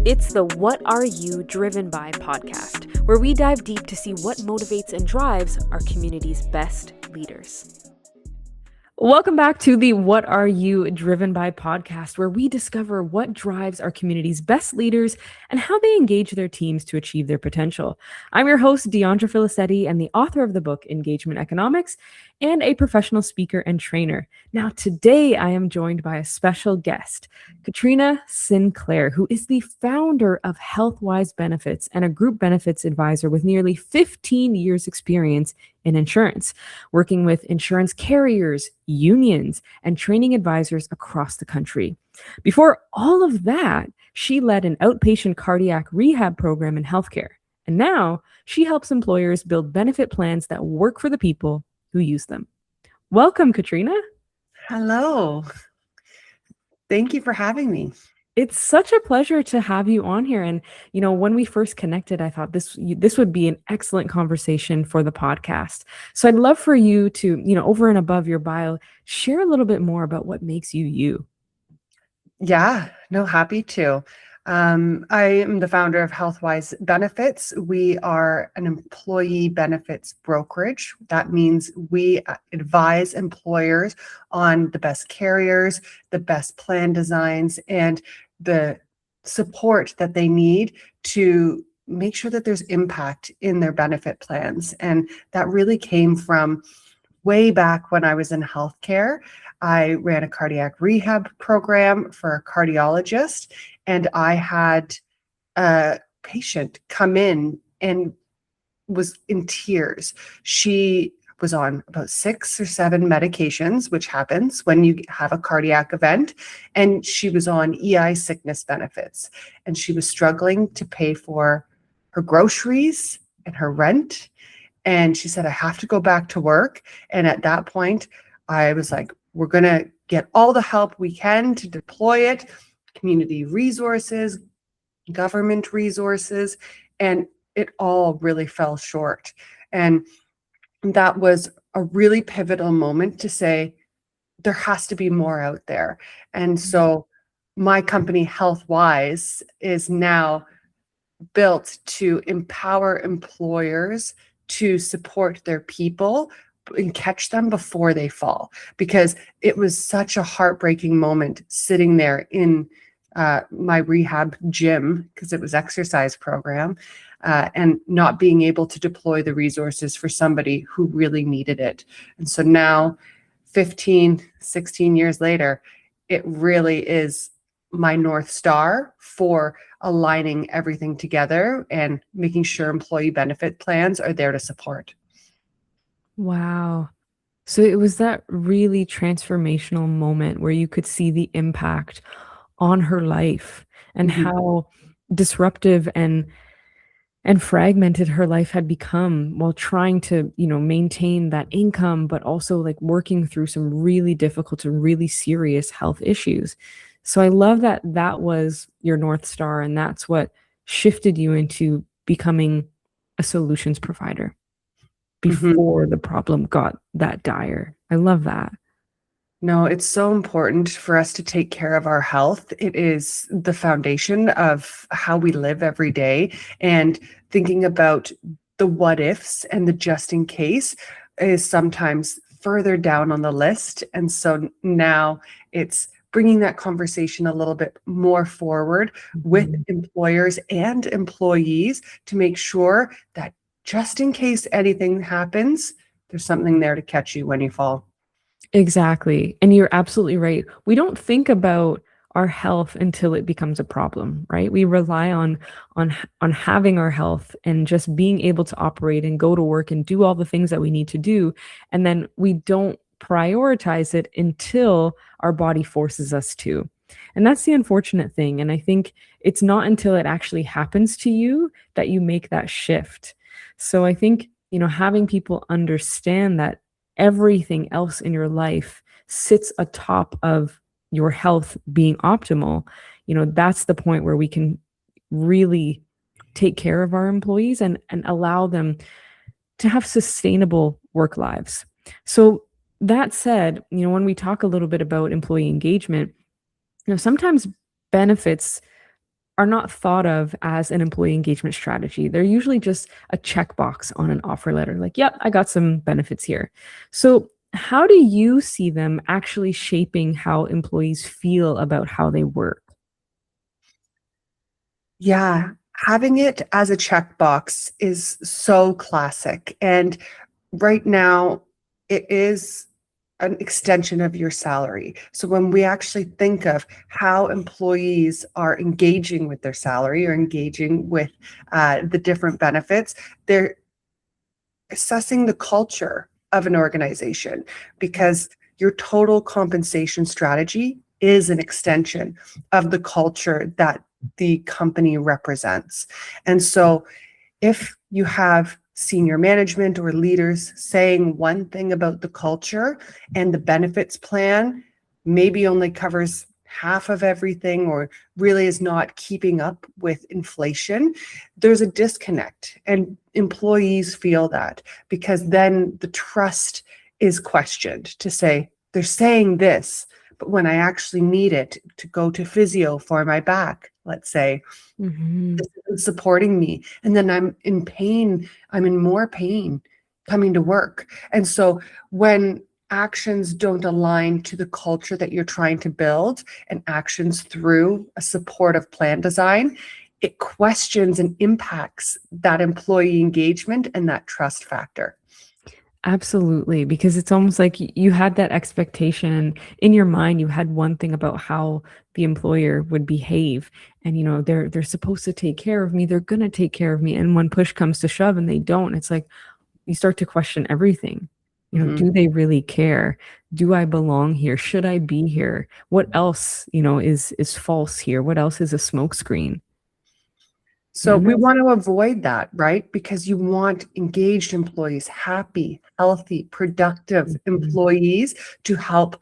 It's the What Are You Driven By podcast, where we dive deep to see what motivates and drives our community's best leaders. Welcome back to the What Are You Driven By podcast, where we discover what drives our community's best leaders and how they engage their teams to achieve their potential. I'm your host, Diondra Filicetti, and the author of the book, Engagement Economics, and a professional speaker and trainer. Now, today I am joined by a special guest, Katrina Sinclair, who is the founder of HealthWise Benefits and a group benefits advisor with nearly 15 years experience in insurance, working with insurance carriers, unions, and training advisors across the country. Before all of that, she led an outpatient cardiac rehab program in healthcare. And now she helps employers build benefit plans that work for the people who use them. Welcome, Katrina. Hello. Thank you for having me. It's such a pleasure to have you on here. And, when we first connected, I thought this would be an excellent conversation for the podcast. So I'd love for you to, over and above your bio, share a little bit more about what makes you you. Yeah, no, happy to. I am the founder of HealthWise Benefits. We are an employee benefits brokerage. That means we advise employers on the best carriers, the best plan designs, and the support that they need to make sure that there's impact in their benefit plans. And that really came from way back when I was in healthcare. I ran a cardiac rehab program for a cardiologist, and I had a patient come in and was in tears. She was on about 6 or 7 medications, which happens when you have a cardiac event, and she was on EI sickness benefits, and she was struggling to pay for her groceries and her rent. And she said, I have to go back to work. And at that point, I was like, we're going to get all the help we can to deploy it, community resources, government resources, and it all really fell short. And that was a really pivotal moment to say, there has to be more out there. And so my company, HealthWise, is now built to empower employers to support their people and catch them before they fall, because it was such a heartbreaking moment sitting there in my rehab gym, because it was exercise program, and not being able to deploy the resources for somebody who really needed it. And so now 15, 16 years later, it really is my North Star for aligning everything together and making sure employee benefit plans are there to support. Wow. So it was that really transformational moment where you could see the impact on her life and how disruptive and fragmented her life had become while trying to, maintain that income, but also like working through some really difficult and really serious health issues. So I love that that was your North Star, and that's what shifted you into becoming a solutions provider before the problem got that dire. I love that. No, it's so important for us to take care of our health. It is the foundation of how we live every day. And thinking about the what ifs and the just in case is sometimes further down on the list. And so now it's bringing that conversation a little bit more forward with employers and employees to make sure that just in case anything happens, there's something there to catch you when you fall. Exactly. And you're absolutely right. We don't think about our health until it becomes a problem, right? We rely on having our health and just being able to operate and go to work and do all the things that we need to do. And then we don't prioritize it until our body forces us to. And that's the unfortunate thing. And I think it's not until it actually happens to you that you make that shift. So I think, having people understand that everything else in your life sits atop of your health being optimal, that's the point where we can really take care of our employees and allow them to have sustainable work lives. So that said, when we talk a little bit about employee engagement, sometimes benefits are not thought of as an employee engagement strategy. They're usually just a checkbox on an offer letter, like, yep, I got some benefits here. So, how do you see them actually shaping how employees feel about how they work? Yeah, having it as a checkbox is so classic. And right now, it is an extension of your salary. So when we actually think of how employees are engaging with their salary or engaging with the different benefits, they're assessing the culture of an organization because your total compensation strategy is an extension of the culture that the company represents. And so if you have senior management or leaders saying one thing about the culture and the benefits plan maybe only covers half of everything or really is not keeping up with inflation, there's a disconnect. And employees feel that because then the trust is questioned to say, they're saying this, but when I actually need it to go to physio for my back, let's say, Hmm. this isn't supporting me. And then I'm in pain. I'm in more pain coming to work. And so when actions don't align to the culture that you're trying to build and actions through a supportive plan design, it questions and impacts that employee engagement and that trust factor. Absolutely, because it's almost like you had that expectation in your mind. You had one thing about how the employer would behave, and they're supposed to take care of me. They're gonna take care of me, and when push comes to shove, and they don't, it's like you start to question everything. Mhm. Do they really care? Do I belong here? Should I be here? What else, is false here? What else is a smokescreen? So And we that's want to avoid that, right? Because you want engaged employees, happy, healthy, productive Mhm. employees to help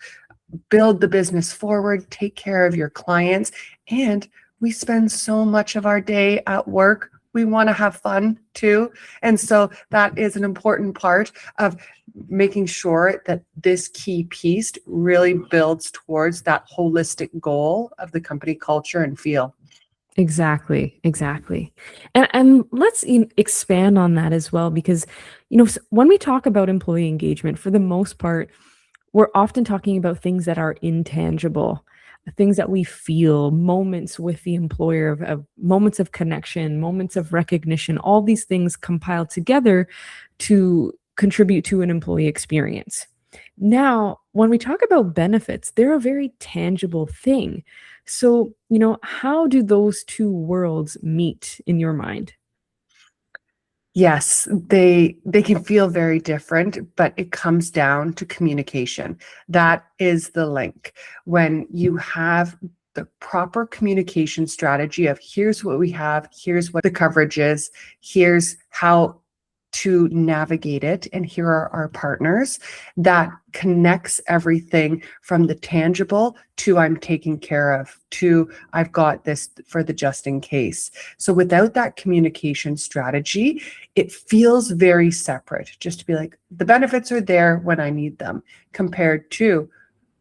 build the business forward, take care of your clients. And we spend so much of our day at work. We want to have fun too. And so that is an important part of making sure that this key piece really builds towards that holistic goal of the company culture and feel. Exactly, exactly. And let's expand on that as well, because when we talk about employee engagement, for the most part, we're often talking about things that are intangible, things that we feel, moments with the employer, of moments of connection, moments of recognition, all these things compiled together to contribute to an employee experience. Now, when we talk about benefits, they're a very tangible thing. So, how do those two worlds meet in your mind? Yes, they can feel very different, but it comes down to communication. That is the link. When you have the proper communication strategy of here's what we have, here's what the coverage is, here's how to navigate it, and here are our partners, that connects everything from the tangible to I'm taken care of to I've got this for the just in case. So without that communication strategy, it feels very separate just to be like, the benefits are there when I need them, compared to,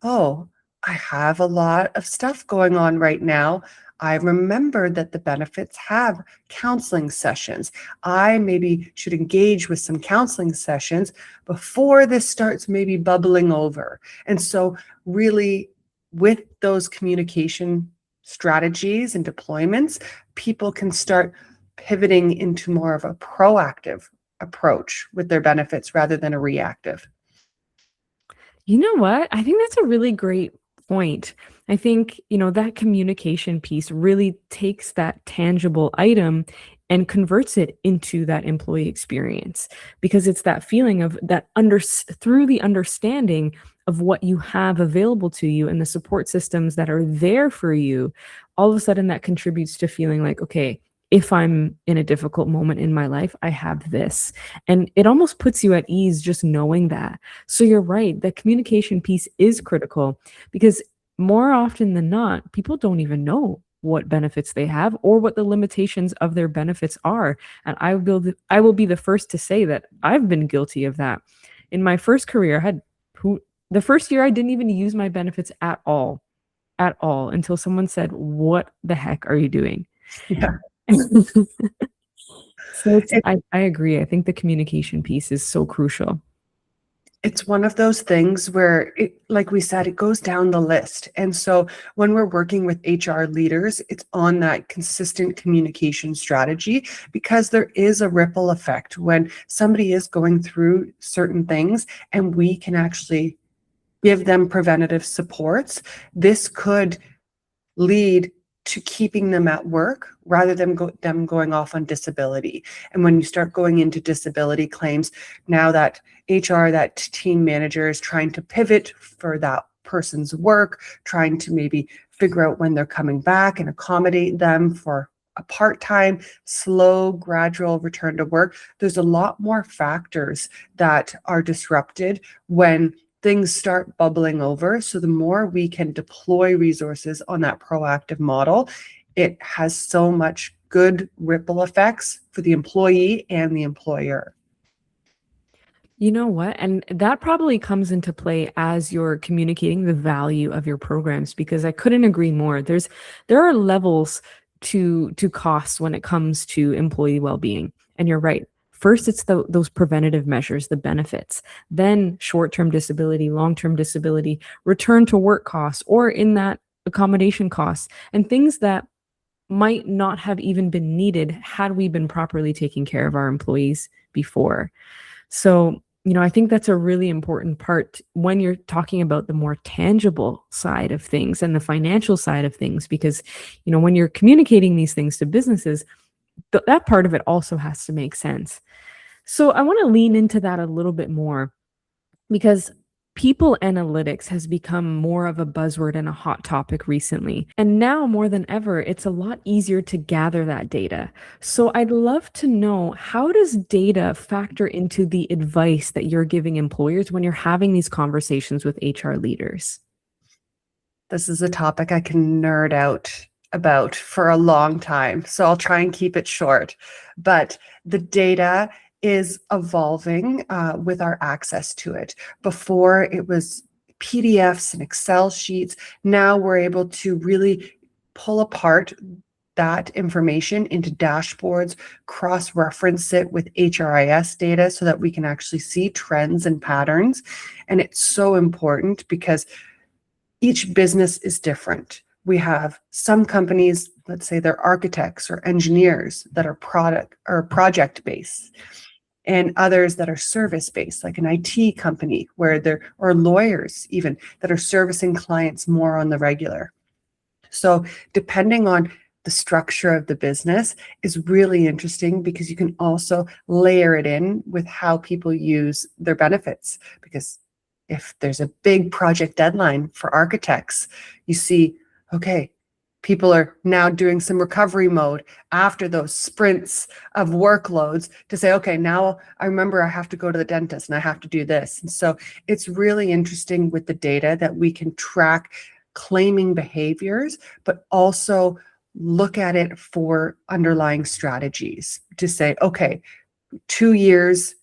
oh, I have a lot of stuff going on right now. I remember that the benefits have counseling sessions. I maybe should engage with some counseling sessions before this starts maybe bubbling over. And so, really, with those communication strategies and deployments, people can start pivoting into more of a proactive approach with their benefits rather than a reactive. You know what? I think that's a really great point. I think, that communication piece really takes that tangible item and converts it into that employee experience, because it's that feeling of that through the understanding of what you have available to you and the support systems that are there for you. All of a sudden that contributes to feeling like, okay, if I'm in a difficult moment in my life, I have this. And it almost puts you at ease just knowing that. So you're right, the communication piece is critical, because more often than not, people don't even know what benefits they have or what the limitations of their benefits are. And I will be the first to say that I've been guilty of that. In my first career, I had who the first year I didn't even use my benefits at all until someone said, "What the heck are you doing?" Yeah. So I agree. I think the communication piece is so crucial. It's one of those things where it, like we said, it goes down the list. And so when we're working with HR leaders, it's on that consistent communication strategy, because there is a ripple effect when somebody is going through certain things and we can actually give them preventative supports. This could lead to keeping them at work rather than them going off on disability. And when you start going into disability claims, now that HR, that team manager is trying to pivot for that person's work, trying to maybe figure out when they're coming back and accommodate them for a part-time, slow, gradual return to work. There's a lot more factors that are disrupted when things start bubbling over. So the more we can deploy resources on that proactive model, it has so much good ripple effects for the employee and the employer. You know what? And that probably comes into play as you're communicating the value of your programs, because I couldn't agree more. There are levels to cost when it comes to employee well-being. And you're right. First, it's those preventative measures, the benefits, then short-term disability, long-term disability, return to work costs, or in that accommodation costs, and things that might not have even been needed had we been properly taking care of our employees before. So, I think that's a really important part when you're talking about the more tangible side of things and the financial side of things, because, when you're communicating these things to businesses, that part of it also has to make sense. So I want to lean into that a little bit more, because people analytics has become more of a buzzword and a hot topic recently. And now more than ever, it's a lot easier to gather that data. So I'd love to know, how does data factor into the advice that you're giving employers when you're having these conversations with HR leaders? This is a topic I can nerd out about for a long time, so I'll try and keep it short. But the data is evolving with our access to it. Before, it was PDFs and Excel sheets. Now we're able to really pull apart that information into dashboards, cross-reference it with HRIS data so that we can actually see trends and patterns. And it's so important because each business is different. We have some companies, let's say they're architects or engineers that are product or project-based, and others that are service-based, like an IT company or lawyers even, that are servicing clients more on the regular. So depending on the structure of the business is really interesting, because you can also layer it in with how people use their benefits. Because if there's a big project deadline for architects, you see, okay, people are now doing some recovery mode after those sprints of workloads to say, okay, now I remember I have to go to the dentist and I have to do this. And so it's really interesting with the data that we can track claiming behaviors, but also look at it for underlying strategies to say, okay, 2 years,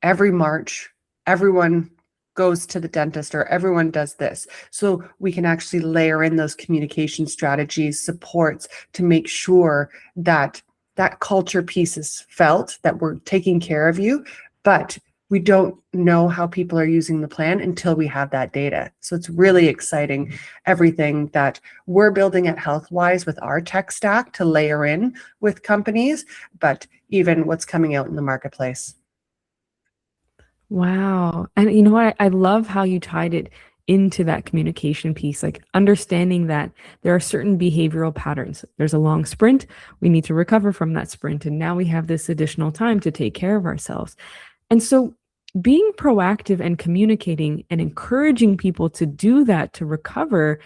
every March, everyone goes to the dentist or everyone does this. So we can actually layer in those communication strategies, supports to make sure that that culture piece is felt, that we're taking care of you, but we don't know how people are using the plan until we have that data. So it's really exciting, everything that we're building at HealthWise with our tech stack to layer in with companies, but even what's coming out in the marketplace. Wow. And you know what? I love how you tied it into that communication piece, like understanding that there are certain behavioral patterns. There's a long sprint. We need to recover from that sprint. And now we have this additional time to take care of ourselves. And so being proactive and communicating and encouraging people to do that, to recover,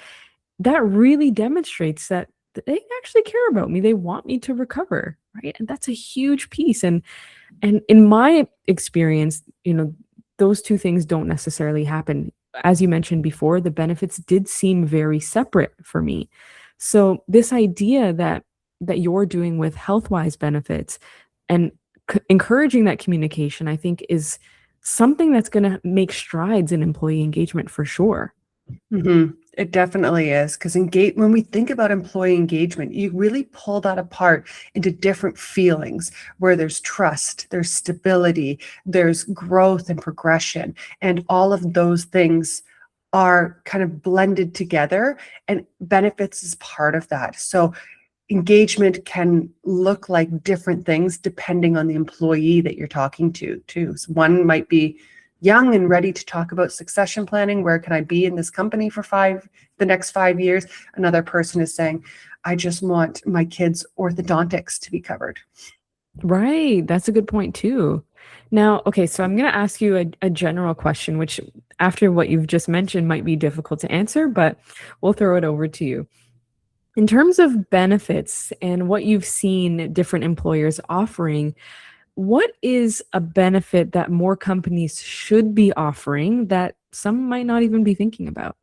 that really demonstrates that they actually care about me. They want me to recover, right? And that's a huge piece. And in my experience, those two things don't necessarily happen. As you mentioned before, the benefits did seem very separate for me. So this idea that you're doing with HealthWise benefits and encouraging that communication, I think, is something that's going to make strides in employee engagement for sure. Mm-hmm. It definitely is, because when we think about employee engagement, you really pull that apart into different feelings where there's trust, there's stability, there's growth and progression, and all of those things are kind of blended together, and benefits is part of that. So engagement can look like different things depending on the employee that you're talking to too. So one might be young and ready to talk about succession planning. Where can I be in this company for the next 5 years? Another person is saying, I just want my kids' orthodontics to be covered. Right. That's a good point too. Now, okay, so I'm going to ask you a general question, which after what you've just mentioned might be difficult to answer, but we'll throw it over to you. In terms of benefits and what you've seen different employers offering, what is a benefit that more companies should be offering that some might not even be thinking about?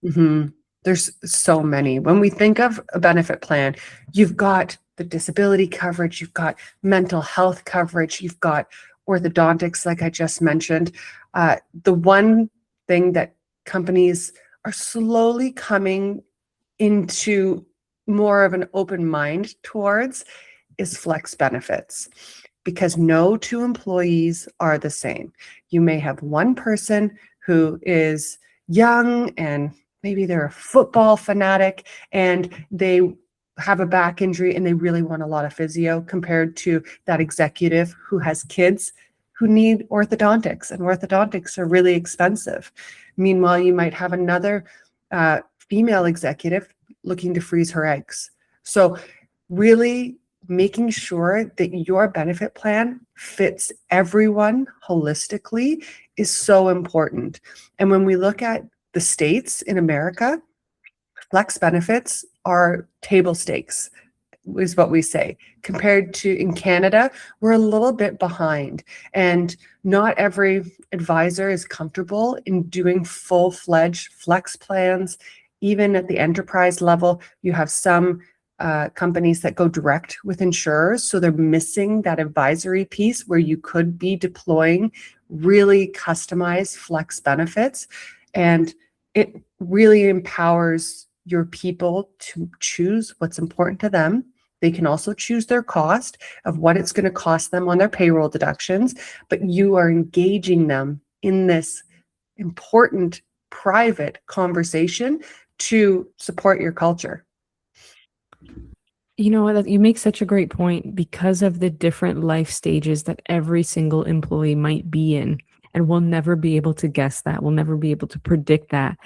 Mm-hmm. There's so many. When we think of a benefit plan, you've got the disability coverage, you've got mental health coverage, you've got orthodontics, like I just mentioned. The one thing that companies are slowly coming into more of an open mind towards is flex benefits, because no two employees are the same. You may have one person who is young and maybe they're a football fanatic and they have a back injury and they really want a lot of physio, compared to that executive who has kids who need orthodontics, and orthodontics are really expensive. Meanwhile, you might have another female executive looking to freeze her eggs. So really making sure that your benefit plan fits everyone holistically is so important. And when we look at the states in America, flex benefits are table stakes, is what we say. Compared to in Canada, we're a little bit behind, and not every advisor is comfortable in doing full-fledged flex plans. Even at the enterprise level, you have some companies that go direct with insurers, so they're missing that advisory piece where you could be deploying really customized flex benefits, and it really empowers your people to choose what's important to them. They can also choose their cost of what it's going to cost them on their payroll deductions, but you are engaging them in this important private conversation to support your culture. You know what? You make such a great point because of the different life stages that every single employee might be in. And we'll never be able to guess that. We'll never be able to predict that.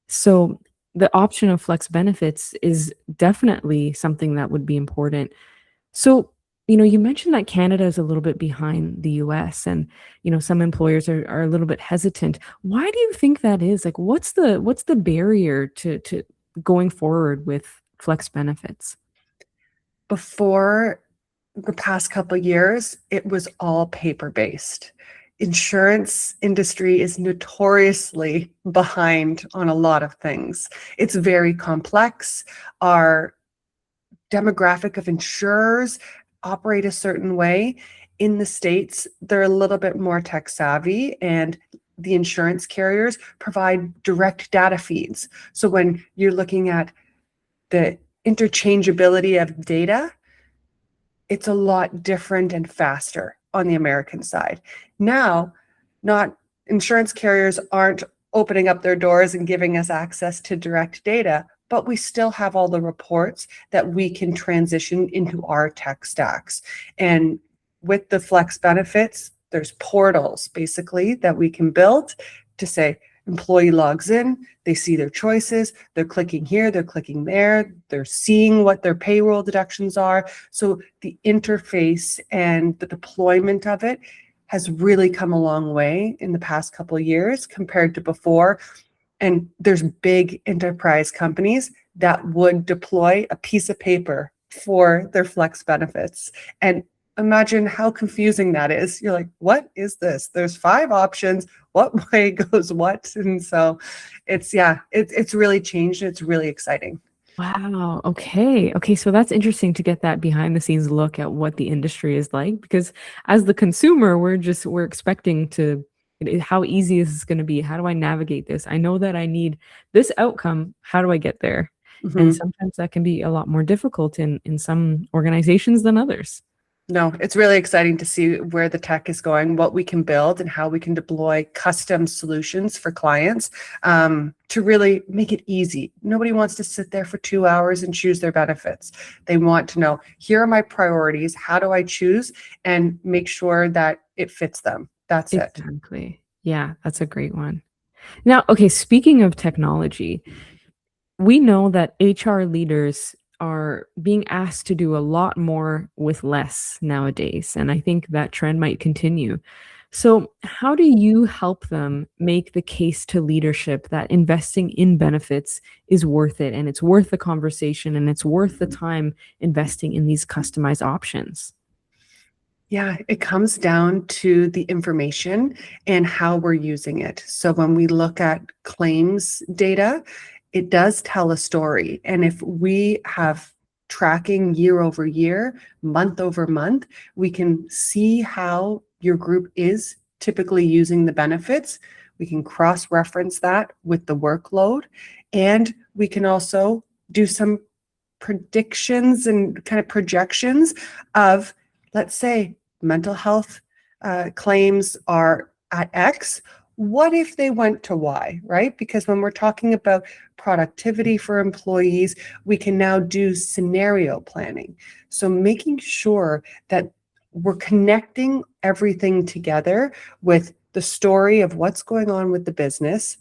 So the option of flex benefits is definitely something that would be important. So, you mentioned that Canada is a little bit behind the US, and, some employers are a little bit hesitant. Why do you think that is? Like, what's the barrier to going forward with flex benefits? Before the past couple of years, it was all paper-based. Insurance industry is notoriously behind on a lot of things. It's very complex. Our demographic of insurers operate a certain way. In the States, they're a little bit more tech savvy, and the insurance carriers provide direct data feeds. So when you're looking at the interchangeability of data, it's a lot different and faster on the American side. Now, not insurance carriers aren't opening up their doors and giving us access to direct data, but we still have all the reports that we can transition into our tech stacks. And with the flex benefits, there's portals basically that we can build to say, employee logs in, they see their choices, they're clicking here, they're clicking there, they're seeing what their payroll deductions are. So the interface and the deployment of it has really come a long way in the past couple of years compared to before. And there's big enterprise companies that would deploy a piece of paper for their flex benefits. And imagine how confusing that is. You're like, what is this? There's 5 options. What way goes what? And so it's really changed. It's really exciting. Wow. Okay. Okay. So that's interesting to get that behind the scenes look at what the industry is like, because as the consumer, we're expecting to How easy is this going to be? How do I navigate this? I know that I need this outcome. How do I get there? And Mhm. sometimes that can be a lot more difficult in some organizations than others. No, it's really exciting to see where the tech is going, what we can build, and how we can deploy custom solutions for clients to really make it easy. Nobody wants to sit there for 2 hours and choose their benefits. They want to know, here are my priorities. How do I choose and make sure that it fits them? That's it. Exactly. Yeah, that's a great one. Now, okay, speaking of technology, we know that HR leaders are being asked to do a lot more with less nowadays, and I think that trend might continue. So, how do you help them make the case to leadership that investing in benefits is worth it and it's worth the conversation and it's worth the time investing in these customized options? Yeah, it comes down to the information and how we're using it. So when we look at claims data, it does tell a story. And if we have tracking year over year, month over month, we can see how your group is typically using the benefits. We can cross-reference that with the workload, and we can also do some predictions and kind of projections of, let's say, mental health claims are at X. What if they went to Y, right? Because when we're talking about productivity for employees, we can now do scenario planning. So making sure that we're connecting everything together with the story of what's going on with the business,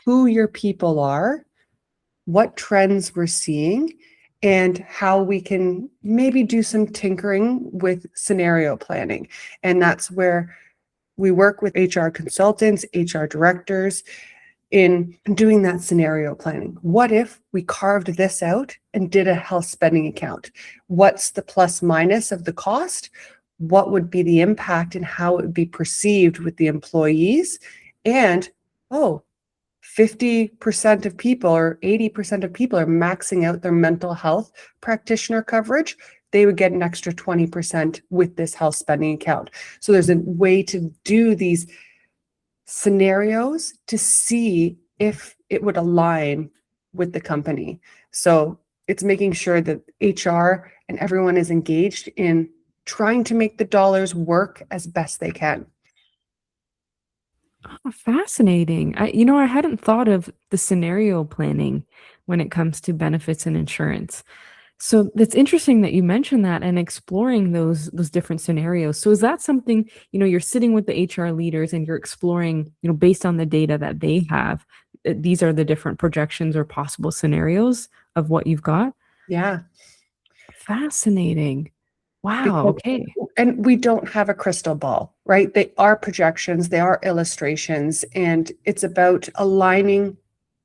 who your people are, what trends we're seeing, and how we can maybe do some tinkering with scenario planning. And that's where we work with HR consultants, HR directors in doing that scenario planning. What if we carved this out and did a health spending account? What's the plus minus of the cost? What would be the impact and how it would be perceived with the employees? And, oh, 50% of people or 80% of people are maxing out their mental health practitioner coverage, they would get an extra 20% with this health spending account. So there's a way to do these scenarios to see if it would align with the company. So it's making sure that HR and everyone is engaged in trying to make the dollars work as best they can. Oh, fascinating. I hadn't thought of the scenario planning when it comes to benefits and insurance. So that's interesting that you mentioned that and exploring those different scenarios. So is that something, you're sitting with the HR leaders and you're exploring, based on the data that they have, these are the different projections or possible scenarios of what you've got? Yeah. Fascinating. Wow, Because, okay. and we don't have a crystal ball, right? They are projections, they are illustrations, and it's about aligning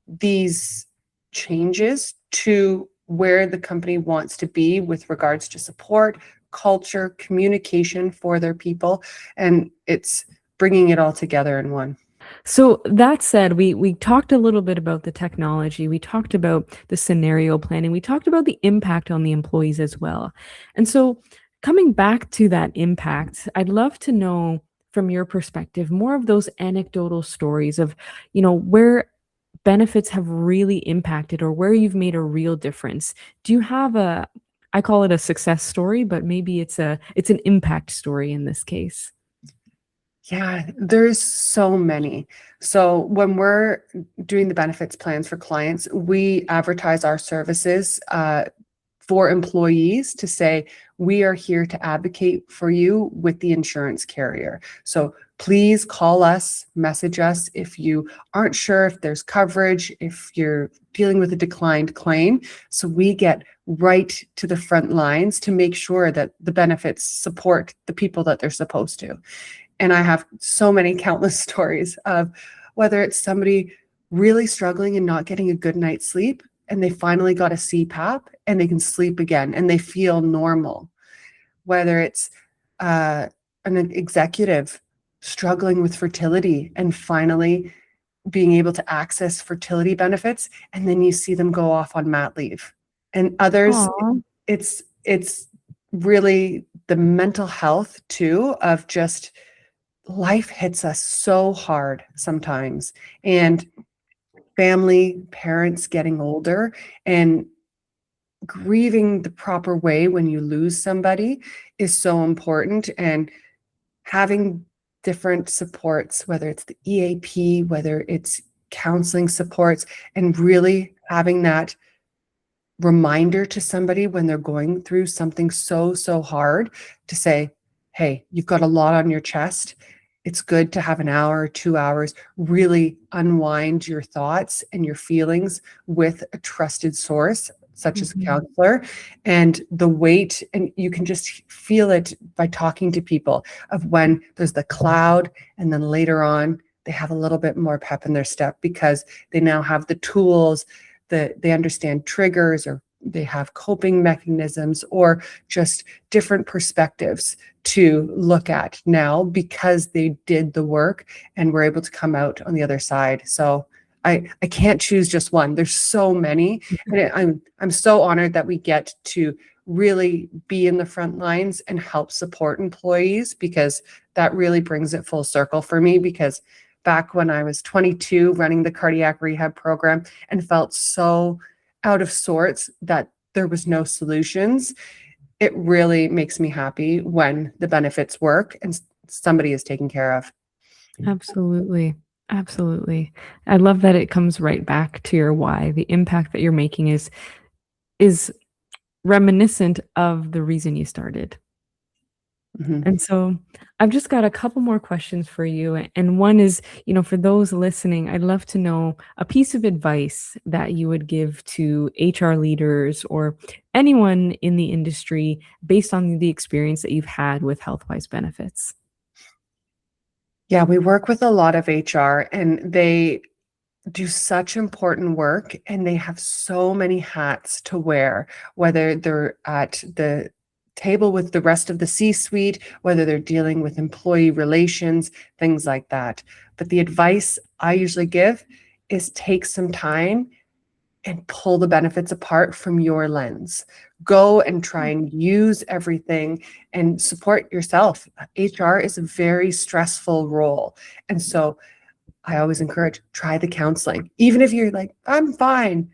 these changes to where the company wants to be with regards to support, culture, communication for their people, and it's bringing it all together in one. So that said, we talked a little bit about the technology. We talked about the scenario planning. We talked about the impact on the employees as well. And so coming back to that impact, I'd love to know from your perspective more of those anecdotal stories of, where benefits have really impacted or where you've made a real difference. Do you have I call it a success story, but maybe it's an impact story in this case? Yeah, there's so many. So when we're doing the benefits plans for clients, we advertise our services for employees to say, we are here to advocate for you with the insurance carrier. So please call us, message us if you aren't sure if there's coverage, if you're dealing with a declined claim. So we get right to the front lines to make sure that the benefits support the people that they're supposed to. And I have so many countless stories of whether it's somebody really struggling and not getting a good night's sleep, and they finally got a CPAP and they can sleep again and they feel normal. Whether it's an executive struggling with fertility and finally being able to access fertility benefits, and then you see them go off on mat leave. And others, Aw. it's really the mental health too of just life hits us so hard sometimes, and family, parents getting older, and grieving the proper way when you lose somebody is so important. And having different supports, whether it's the EAP, whether it's counseling supports, and really having that reminder to somebody when they're going through something so hard, to say, hey, you've got a lot on your chest. It's good to have an hour or 2 hours, really unwind your thoughts and your feelings with a trusted source, such as a counselor. And the weight, and you can just feel it by talking to people, of when there's the cloud, and then later on, they have a little bit more pep in their step because they now have the tools, that they understand triggers, or they have coping mechanisms, or just different perspectives to look at now because they did the work and were able to come out on the other side. So I can't choose just one. There's so many, and I'm so honored that we get to really be in the front lines and help support employees, because that really brings it full circle for me. Because back when I was 22 running the cardiac rehab program and felt so out of sorts that there was no solutions, it really makes me happy when the benefits work and somebody is taken care of. Absolutely. Absolutely. I love that it comes right back to your why. The impact that you're making is reminiscent of the reason you started. And so I've just got a couple more questions for you. And one is, for those listening, I'd love to know a piece of advice that you would give to HR leaders or anyone in the industry based on the experience that you've had with HealthWise benefits. Yeah, we work with a lot of HR, and they do such important work, and they have so many hats to wear, whether they're at the table with the rest of the C-suite, whether they're dealing with employee relations, things like that. But the advice I usually give is take some time and pull the benefits apart from your lens. Go and try and use everything and support yourself. HR is a very stressful role. And so I always encourage, try the counseling. Even if you're like, I'm fine.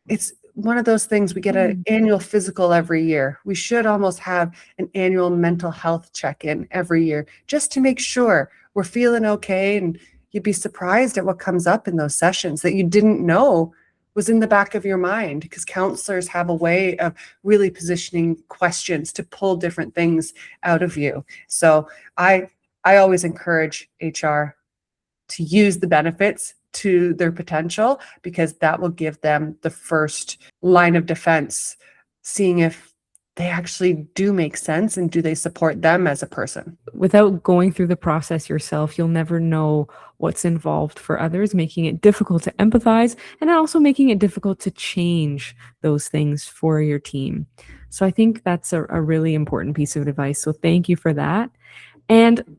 It's one of those things, we get an annual physical every year. We should almost have an annual mental health check-in every year, just to make sure we're feeling okay. And you'd be surprised at what comes up in those sessions that you didn't know was in the back of your mind, because counselors have a way of really positioning questions to pull different things out of you. So I always encourage HR to use the benefits to their potential, because that will give them the first line of defense, seeing if they actually do make sense and do they support them as a person. Without going through the process yourself, you'll never know what's involved for others, making it difficult to empathize and also making it difficult to change those things for your team. So I think that's a really important piece of advice. So thank you for that. And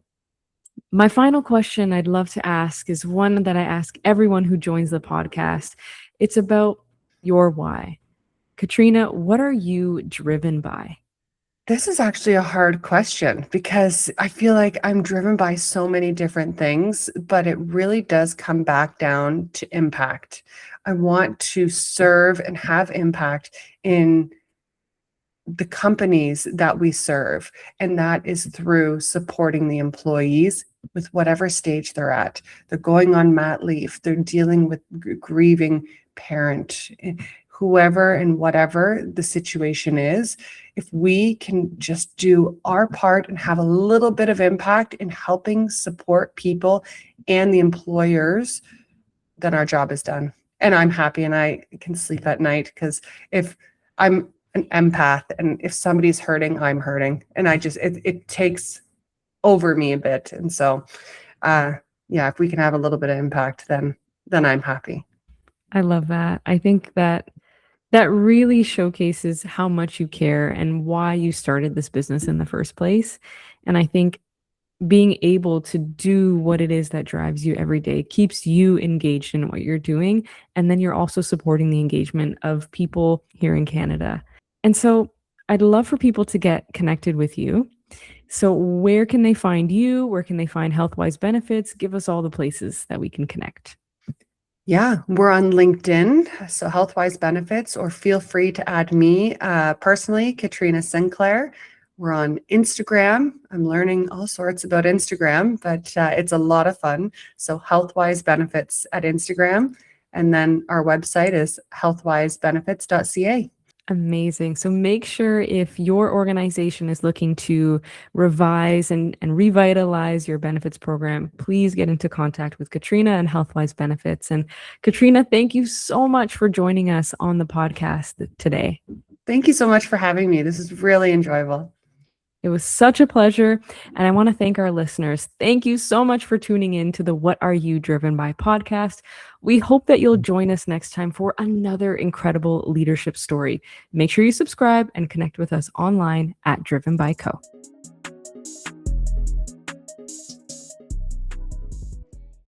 my final question I'd love to ask is one that I ask everyone who joins the podcast. It's about your why. Katrina, what are you driven by? This is actually a hard question, because I feel like I'm driven by so many different things, but it really does come back down to impact. I want to serve and have impact in the companies that we serve, and that is through supporting the employees with whatever stage they're at. They're going on mat leave, they're dealing with grieving parent, whoever and whatever the situation is. If we can just do our part and have a little bit of impact in helping support people and the employers, then our job is done. And I'm happy, and I can sleep at night, because if I'm an empath, and if somebody's hurting, I'm hurting, and it takes over me a bit. And so yeah, if we can have a little bit of impact, then I'm happy. I love that. I think that really showcases how much you care and why you started this business in the first place. And I think being able to do what it is that drives you every day keeps you engaged in what you're doing. And then you're also supporting the engagement of people here in Canada. And so I'd love for people to get connected with you. So where can they find you? Where can they find HealthWise Benefits? Give us all the places that we can connect. Yeah, we're on LinkedIn, so HealthWise Benefits, or feel free to add me personally, Katrina Sinclair. We're on Instagram. I'm learning all sorts about Instagram, but it's a lot of fun. So HealthWise Benefits at Instagram. And then our website is healthwisebenefits.ca. Amazing. So make sure if your organization is looking to revise and revitalize your benefits program, please get into contact with Katrina and HealthWise Benefits. And Katrina, thank you so much for joining us on the podcast today. Thank you so much for having me. This is really enjoyable. It was such a pleasure. And I want to thank our listeners. Thank you so much for tuning in to the What Are You Driven By podcast. We hope that you'll join us next time for another incredible leadership story. Make sure you subscribe and connect with us online at Driven by Co.